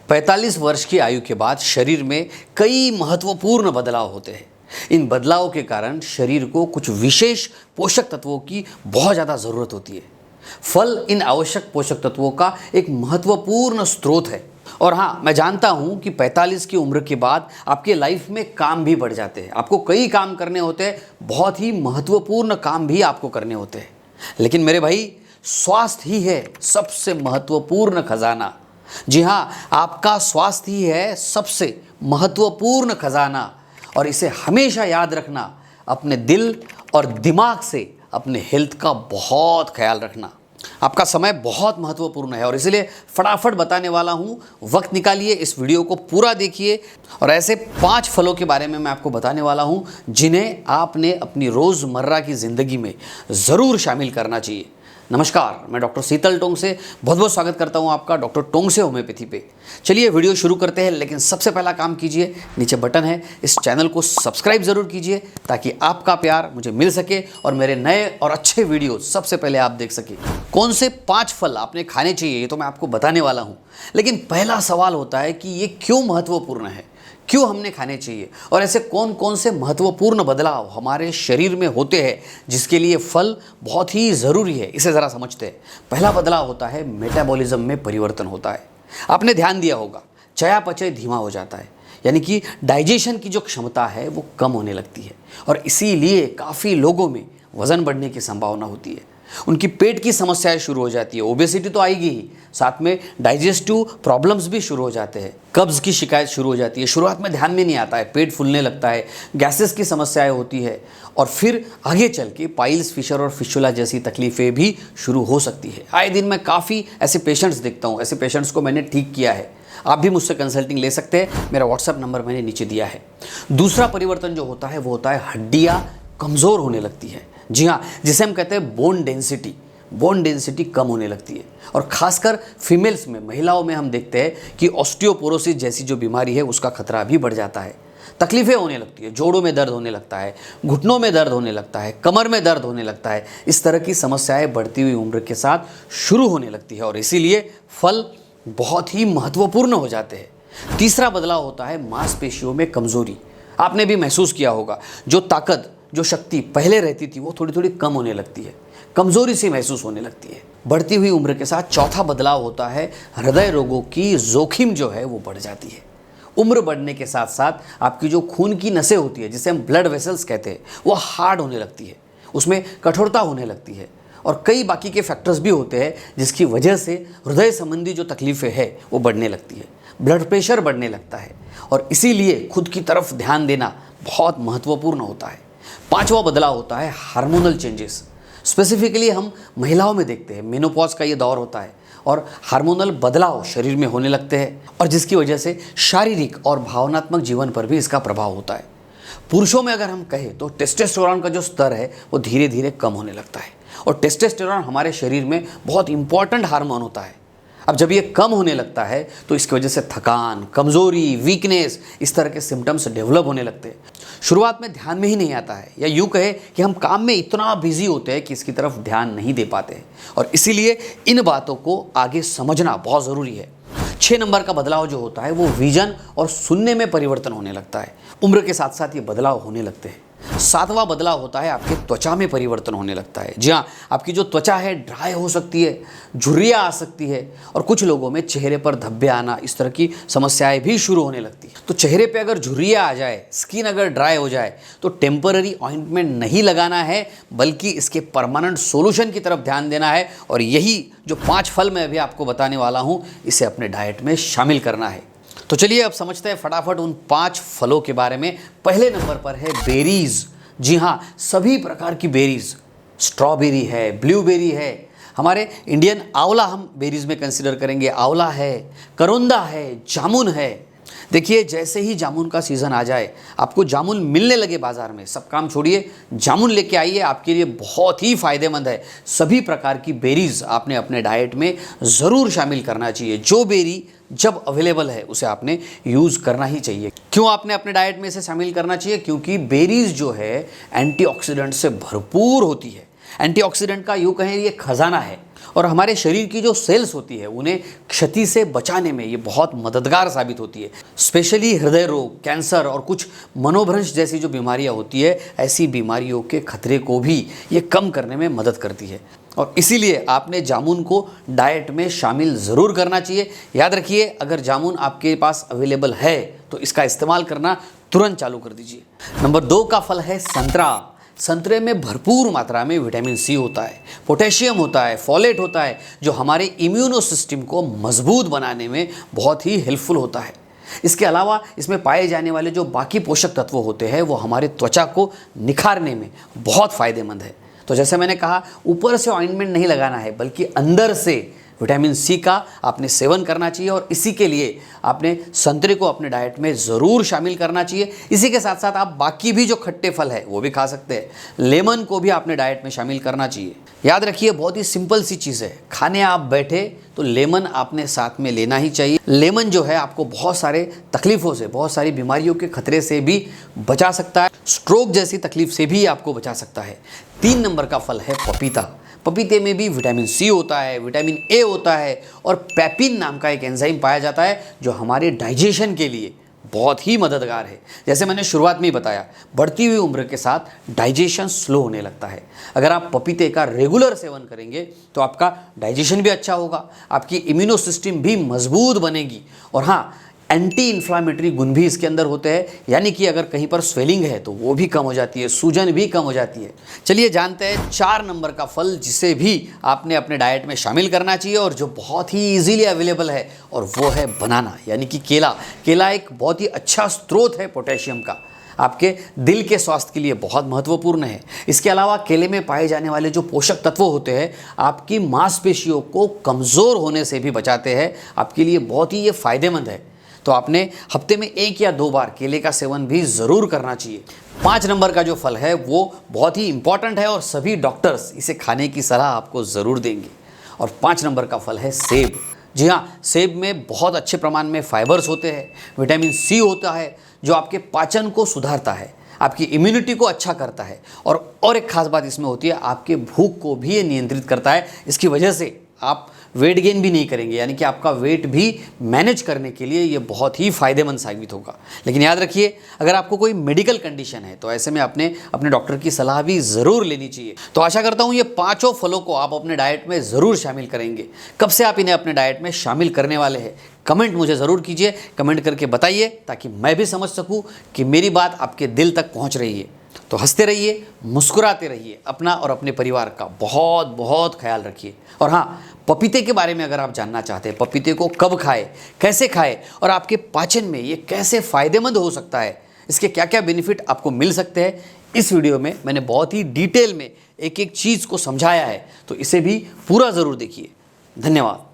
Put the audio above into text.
45 वर्ष की आयु के बाद शरीर में कई महत्वपूर्ण बदलाव होते हैं। इन बदलावों के कारण शरीर को कुछ विशेष पोषक तत्वों की बहुत ज़्यादा ज़रूरत होती है। फल इन आवश्यक पोषक तत्वों का एक महत्वपूर्ण स्रोत है। और हाँ, मैं जानता हूँ कि 45 की उम्र के बाद आपके लाइफ में काम भी बढ़ जाते हैं, आपको कई काम करने होते हैं, बहुत ही महत्वपूर्ण काम भी आपको करने होते हैं। लेकिन मेरे भाई, स्वास्थ्य ही है सबसे महत्वपूर्ण खजाना। जी हाँ, आपका स्वास्थ्य ही है सबसे महत्वपूर्ण खजाना, और इसे हमेशा याद रखना। अपने दिल और दिमाग से अपने हेल्थ का बहुत ख्याल रखना। आपका समय बहुत महत्वपूर्ण है और इसलिए फटाफट बताने वाला हूँ। वक्त निकालिए, इस वीडियो को पूरा देखिए। और ऐसे 5 फलों के बारे में मैं आपको बताने वाला हूँ जिन्हें आपने अपनी रोज़मर्रा की ज़िंदगी में ज़रूर शामिल करना चाहिए। नमस्कार, मैं डॉक्टर शीतल टोंगसे बहुत बहुत स्वागत करता हूं आपका डॉक्टर टोंगसे होम्योपैथी पे। चलिए वीडियो शुरू करते हैं, लेकिन सबसे पहला काम कीजिए, नीचे बटन है, इस चैनल को सब्सक्राइब ज़रूर कीजिए ताकि आपका प्यार मुझे मिल सके और मेरे नए और अच्छे वीडियो सबसे पहले आप देख सकें। कौन से 5 फल आपने खाने चाहिए ये तो मैं आपको बताने वाला हूँ, लेकिन पहला सवाल होता है कि ये क्यों महत्वपूर्ण है, क्यों हमने खाने चाहिए, और ऐसे कौन कौन से महत्वपूर्ण बदलाव हमारे शरीर में होते हैं जिसके लिए फल बहुत ही ज़रूरी है। इसे ज़रा समझते हैं। पहला बदलाव होता है मेटाबॉलिज्म में परिवर्तन होता है। आपने ध्यान दिया होगा, चयापचय धीमा हो जाता है, यानी कि डाइजेशन की जो क्षमता है वो कम होने लगती है, और इसीलिए काफ़ी लोगों में वज़न बढ़ने की संभावना होती है। उनकी पेट की समस्याएं शुरू हो जाती है, ओबेसिटी तो आएगी ही, साथ में डाइजेस्टिव प्रॉब्लम्स भी शुरू हो जाते हैं, कब्ज़ की शिकायत शुरू हो जाती है। शुरुआत में ध्यान में नहीं आता है, पेट फूलने लगता है, गैसेस की समस्याएं होती है, और फिर आगे चल के पाइल्स, फिशर और फिस्टुला जैसी तकलीफ़ें भी शुरू हो सकती है। आए दिन मैं काफ़ी ऐसे पेशेंट्स देखता हूँ, ऐसे पेशेंट्स को मैंने ठीक किया है। आप भी मुझसे कंसल्टिंग ले सकते हैं, मेरा व्हाट्सएप नंबर मैंने नीचे दिया है। दूसरा परिवर्तन जो होता है वो होता है हड्डियाँ कमज़ोर होने लगती है। जी हाँ, जिसे हम कहते हैं बोन डेंसिटी कम होने लगती है, और खासकर फीमेल्स में, महिलाओं में हम देखते हैं कि ऑस्टियोपोरोसिस जैसी जो बीमारी है उसका खतरा भी बढ़ जाता है। तकलीफ़ें होने लगती है, जोड़ों में दर्द होने लगता है, घुटनों में दर्द होने लगता है, कमर में दर्द होने लगता है। इस तरह की समस्याएं बढ़ती हुई उम्र के साथ शुरू होने लगती है, और इसीलिए फल बहुत ही महत्वपूर्ण हो जाते हैं। तीसरा बदलाव होता है मांसपेशियों में कमज़ोरी। आपने भी महसूस किया होगा, जो ताकत, जो शक्ति पहले रहती थी वो थोड़ी थोड़ी कम होने लगती है, कमज़ोरी सी महसूस होने लगती है। बढ़ती हुई उम्र के साथ चौथा बदलाव होता है हृदय रोगों की जोखिम जो है वो बढ़ जाती है। उम्र बढ़ने के साथ साथ आपकी जो खून की नसें होती है, जिसे हम ब्लड वेसल्स कहते हैं, वो हार्ड होने लगती है, उसमें कठोरता होने लगती है, और कई बाकी के फैक्टर्स भी होते हैं जिसकी वजह से हृदय संबंधी जो तकलीफ़ें हैं वो बढ़ने लगती है, ब्लड प्रेशर बढ़ने लगता है, और इसीलिए खुद की तरफ ध्यान देना बहुत महत्वपूर्ण होता है। पांचवा बदलाव होता है हार्मोनल चेंजेस। स्पेसिफिकली हम महिलाओं में देखते हैं, मेनोपॉज का ये दौर होता है और हार्मोनल बदलाव शरीर में होने लगते हैं, और जिसकी वजह से शारीरिक और भावनात्मक जीवन पर भी इसका प्रभाव होता है। पुरुषों में अगर हम कहें तो टेस्टोस्टेरोन का जो स्तर है वो धीरे धीरे कम होने लगता है, और टेस्टोस्टेरोन हमारे शरीर में बहुत इंपॉर्टेंट हार्मोन होता है। अब जब ये कम होने लगता है तो इसकी वजह से थकान, कमज़ोरी, वीकनेस, इस तरह के सिम्टम्स डेवलप होने लगते हैं। शुरुआत में ध्यान में ही नहीं आता है, या यूँ कहे कि हम काम में इतना बिजी होते हैं कि इसकी तरफ ध्यान नहीं दे पाते हैं, और इसीलिए इन बातों को आगे समझना बहुत ज़रूरी है। 6 नंबर का बदलाव जो होता है वो विजन और सुनने में परिवर्तन होने लगता है। उम्र के साथ साथ ये बदलाव होने लगते हैं। 7वां बदलाव होता है आपके त्वचा में परिवर्तन होने लगता है। जी हाँ, आपकी जो त्वचा है ड्राई हो सकती है, झुर्रियाँ आ सकती है, और कुछ लोगों में चेहरे पर धब्बे आना, इस तरह की समस्याएं भी शुरू होने लगती है। तो चेहरे पे अगर झुर्रियाँ आ जाए, स्किन अगर ड्राई हो जाए, तो टेम्पररी ऑइंटमेंट नहीं लगाना है, बल्कि इसके परमानेंट सोल्यूशन की तरफ ध्यान देना है, और यही जो 5 फल मैं अभी आपको बताने वाला हूँ इसे अपने डाइट में शामिल करना है। तो चलिए अब समझते हैं फटाफट उन 5 फलों के बारे में। पहले नंबर पर है बेरीज। जी हाँ, सभी प्रकार की बेरीज, स्ट्रॉबेरी है, ब्लूबेरी है, हमारे इंडियन आंवला हम बेरीज में कंसीडर करेंगे, आंवला है, करोंदा है, जामुन है। देखिए, जैसे ही जामुन का सीज़न आ जाए, आपको जामुन मिलने लगे बाज़ार में, सब काम छोड़िए, जामुन लेके आइए, आपके लिए बहुत ही फ़ायदेमंद है। सभी प्रकार की बेरीज़ आपने अपने डाइट में ज़रूर शामिल करना चाहिए। जो बेरी जब अवेलेबल है उसे आपने यूज़ करना ही चाहिए। क्यों आपने अपने डाइट में इसे शामिल करना चाहिए? क्योंकि बेरीज़ जो है एंटीऑक्सीडेंट से भरपूर होती है। एंटीऑक्सीडेंट का यूँ कहें ये खजाना है और हमारे शरीर की जो सेल्स होती है उन्हें क्षति से बचाने में ये बहुत मददगार साबित होती है। स्पेशली हृदय रोग, कैंसर और कुछ मनोभ्रंश जैसी जो बीमारियां होती है, ऐसी बीमारियों के खतरे को भी ये कम करने में मदद करती है और इसीलिए आपने जामुन को डाइट में शामिल ज़रूर करना चाहिए। याद रखिए, अगर जामुन आपके पास अवेलेबल है तो इसका इस्तेमाल करना तुरंत चालू कर दीजिए। नंबर 2 का फल है संतरा। संतरे में भरपूर मात्रा में विटामिन सी होता है, पोटेशियम होता है, फोलेट होता है, जो हमारे इम्यूनो सिस्टम को मजबूत बनाने में बहुत ही हेल्पफुल होता है। इसके अलावा इसमें पाए जाने वाले जो बाकी पोषक तत्व होते हैं वो हमारे त्वचा को निखारने में बहुत फ़ायदेमंद है। तो जैसे मैंने कहा, ऊपर से ऑइंटमेंट नहीं लगाना है बल्कि अंदर से विटामिन सी का आपने सेवन करना चाहिए और इसी के लिए आपने संतरे को अपने डाइट में ज़रूर शामिल करना चाहिए। इसी के साथ साथ आप बाकी भी जो खट्टे फल है वो भी खा सकते हैं। लेमन को भी आपने डाइट में शामिल करना चाहिए। याद रखिए, बहुत ही सिंपल सी चीज़ है, खाने आप बैठे तो लेमन आपने साथ में लेना ही चाहिए। लेमन जो है आपको बहुत सारे तकलीफ़ों से, बहुत सारी बीमारियों के खतरे से भी बचा सकता है, स्ट्रोक जैसी तकलीफ से भी आपको बचा सकता है। 3 नंबर का फल है पपीता। पपीते में भी विटामिन सी होता है, विटामिन ए होता है और पेपिन नाम का एक एंजाइम पाया जाता है जो हमारे डाइजेशन के लिए बहुत ही मददगार है। जैसे मैंने शुरुआत में ही बताया, बढ़ती हुई उम्र के साथ डाइजेशन स्लो होने लगता है। अगर आप पपीते का रेगुलर सेवन करेंगे तो आपका डाइजेशन भी अच्छा होगा, आपकी इम्यूनो सिस्टम भी मजबूत बनेगी और हाँ, एंटी इन्फ्लामेटरी गुण भी इसके अंदर होते हैं, यानी कि अगर कहीं पर स्वेलिंग है तो वो भी कम हो जाती है, सूजन भी कम हो जाती है। चलिए जानते हैं 4 नंबर का फल जिसे भी आपने अपने डाइट में शामिल करना चाहिए और जो बहुत ही इजीली अवेलेबल है, और वो है बनाना यानी कि केला। केला एक बहुत ही अच्छा स्रोत है पोटेशियम का, आपके दिल के स्वास्थ्य के लिए बहुत महत्वपूर्ण है। इसके अलावा केले में पाए जाने वाले जो पोषक तत्व होते हैं आपकी मांसपेशियों को कमज़ोर होने से भी बचाते हैं, आपके लिए बहुत ही ये फ़ायदेमंद है। तो आपने हफ्ते में 1 या 2 बार केले का सेवन भी ज़रूर करना चाहिए। 5 नंबर का जो फल है वो बहुत ही इंपॉर्टेंट है और सभी डॉक्टर्स इसे खाने की सलाह आपको ज़रूर देंगे और 5 नंबर का फल है सेब। जी हाँ, सेब में बहुत अच्छे प्रमाण में फाइबर्स होते हैं, विटामिन सी होता है जो आपके पाचन को सुधारता है, आपकी इम्यूनिटी को अच्छा करता है और एक खास बात इसमें होती है, आपके भूख को भी ये नियंत्रित करता है। इसकी वजह से आप वेट गेन भी नहीं करेंगे, यानी कि आपका वेट भी मैनेज करने के लिए ये बहुत ही फ़ायदेमंद साबित होगा। लेकिन याद रखिए, अगर आपको कोई मेडिकल कंडीशन है तो ऐसे में आपने अपने डॉक्टर की सलाह भी ज़रूर लेनी चाहिए। तो आशा करता हूँ ये 5 फलों को आप अपने डाइट में ज़रूर शामिल करेंगे। कब से आप इन्हें अपने डाइट में शामिल करने वाले हैं, कमेंट मुझे ज़रूर कीजिए, कमेंट करके बताइए ताकि मैं भी समझ सकूँ कि मेरी बात आपके दिल तक पहुँच रही है। तो हंसते रहिए, मुस्कुराते रहिए, अपना और अपने परिवार का बहुत बहुत ख्याल रखिए। और हाँ, पपीते के बारे में अगर आप जानना चाहते हैं, पपीते को कब खाएं, कैसे खाएं और आपके पाचन में ये कैसे फ़ायदेमंद हो सकता है, इसके क्या क्या बेनिफिट आपको मिल सकते हैं, इस वीडियो में मैंने बहुत ही डिटेल में एक एक चीज़ को समझाया है। तो इसे भी पूरा ज़रूर देखिए। धन्यवाद।